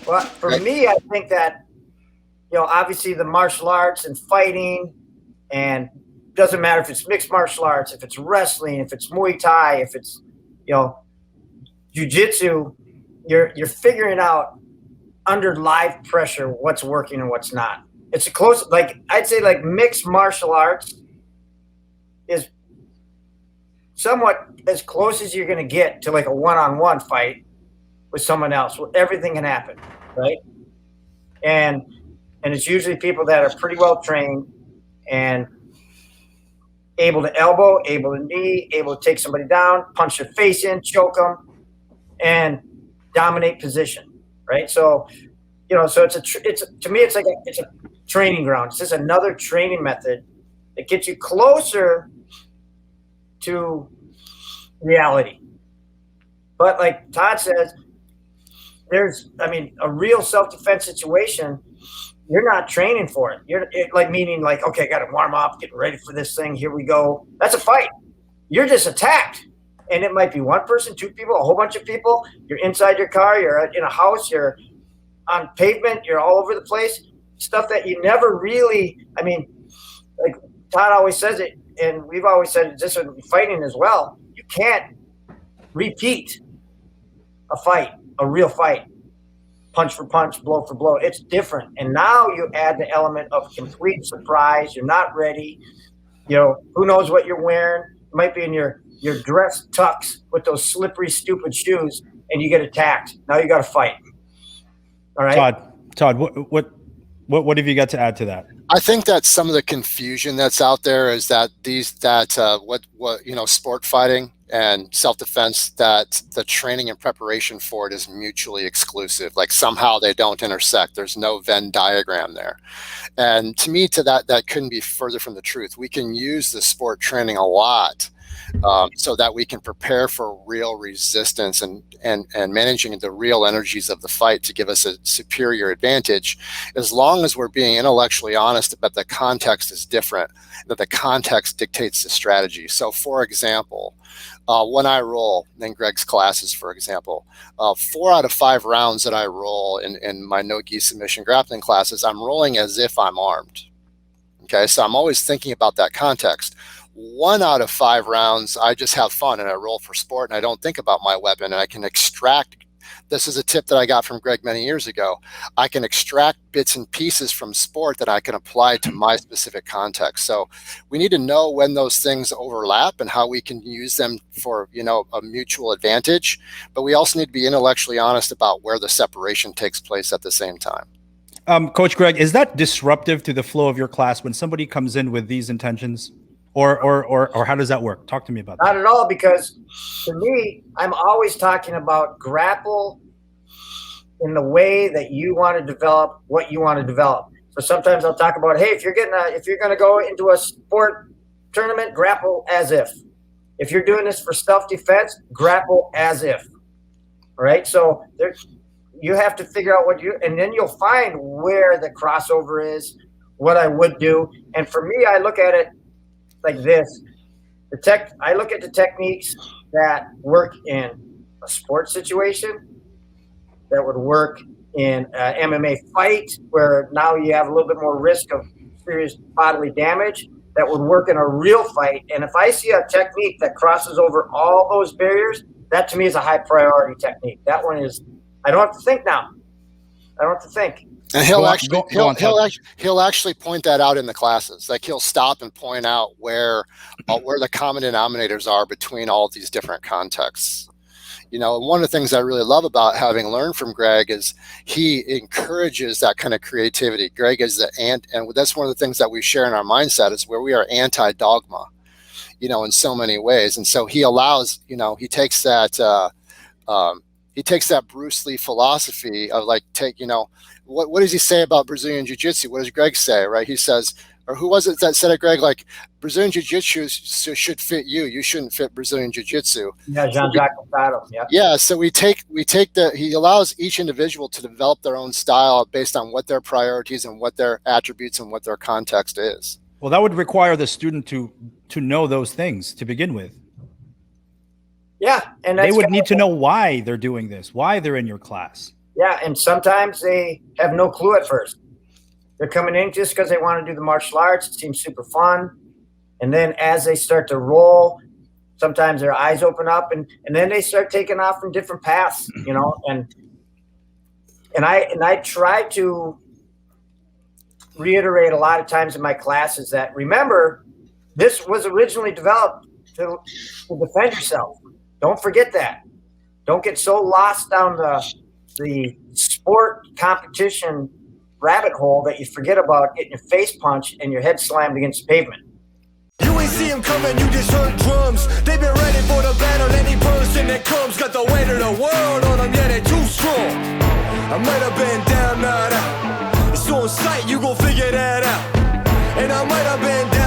Well, for me, I think that, obviously the martial arts and fighting, and doesn't matter if it's mixed martial arts, if it's wrestling, if it's Muay Thai, if it's, jiu-jitsu, you're figuring out under live pressure what's working and what's not. It's a close, I'd say mixed martial arts is somewhat as close as you're going to get to a one-on-one fight with someone else where everything can happen, right? And it's usually people that are pretty well trained and able to elbow, able to knee, able to take somebody down, punch their face in, choke them, and dominate position, right? So, so to me, it's a training ground. It's just another training method that gets you closer to reality. But like Todd says, a real self-defense situation, you're not training for it. You're meaning okay, I got to warm up, getting ready for this thing. Here we go. That's a fight. You're just attacked. And it might be one person, two people, a whole bunch of people. You're inside your car. You're in a house. You're on pavement. You're all over the place. Stuff that you never really, like Todd always says it, and we've always said it just in fighting as well. You can't repeat a fight, a real fight, punch for punch, blow for blow. It's different. And now you add the element of complete surprise. You're not ready. Who knows what you're wearing? It might be in your dress tux with those slippery, stupid shoes, and you get attacked. Now you got to fight. All right, Todd, what have you got to add to that? I think that some of the confusion that's out there is that sport fighting and self-defense, that the training and preparation for it is mutually exclusive. Like somehow they don't intersect. There's no Venn diagram there. And to me, that couldn't be further from the truth. We can use the sport training a lot so that we can prepare for real resistance and managing the real energies of the fight to give us a superior advantage, as long as we're being intellectually honest about the context is different, that the context dictates the strategy. So for example, when I roll in Greg's classes, for example, 4 out of 5 rounds that I roll in my no-gi submission grappling classes, I'm rolling as if I'm armed. Okay, so I'm always thinking about that context. 1 out of 5 rounds, I just have fun and I roll for sport and I don't think about my weapon, and I can extract. This is a tip that I got from Greg many years ago. I can extract bits and pieces from sport that I can apply to my specific context. So we need to know when those things overlap and how we can use them for, a mutual advantage. But we also need to be intellectually honest about where the separation takes place at the same time. Coach Greg, is that disruptive to the flow of your class when somebody comes in with these intentions? Or how does that work? Talk to me about that. Not at all, because to me, I'm always talking about grapple in the way that you want to develop what you want to develop. So sometimes I'll talk about, hey, if you're going to go into a sport tournament, grapple as if. If you're doing this for self-defense, grapple as if. All right? So you have to figure out and then you'll find where the crossover is, what I would do. And for me, I look at it like this. I look at the techniques that work in a sports situation, that would work in an MMA fight where now you have a little bit more risk of serious bodily damage, that would work in a real fight. And if I see a technique that crosses over all those barriers, that to me is a high priority technique. That one is, I don't have to think now. I don't have to think. And he'll actually point that out in the classes. Like he'll stop and point out where the common denominators are between all of these different contexts. And one of the things I really love about having learned from Greg is he encourages that kind of creativity. Greg is and that's one of the things that we share in our mindset, is where we are anti-dogma, in so many ways. And so he allows, he takes that Bruce Lee philosophy of what does he say about Brazilian Jiu-Jitsu? What does Greg say, right? He says, or who was it that said it, Greg? Like, Brazilian Jiu-Jitsu should fit you. You shouldn't fit Brazilian Jiu-Jitsu. Yeah, Jean-Jacques Lozado. Yeah. Yeah, so he allows each individual to develop their own style based on what their priorities and what their attributes and what their context is. Well, that would require the student to know those things to begin with. Yeah, and they would need to know why they're doing this, why they're in your class. Yeah, and sometimes they have no clue at first. They're coming in just because they want to do the martial arts. It seems super fun. And then as they start to roll, sometimes their eyes open up and then they start taking off from different paths, you know, and I try to reiterate a lot of times in my classes that, remember, this was originally developed to defend yourself. Don't forget that. Don't get so lost down the sport competition rabbit hole that you forget about getting your face punched and your head slammed against the pavement. You ain't see him coming, you just heard drums. They've been ready for the battle. Any person that comes got the weight of the world on them, yeah, they too strong. I might have been down, not out. It's on sight, you gon' figure that out. And I might have been down.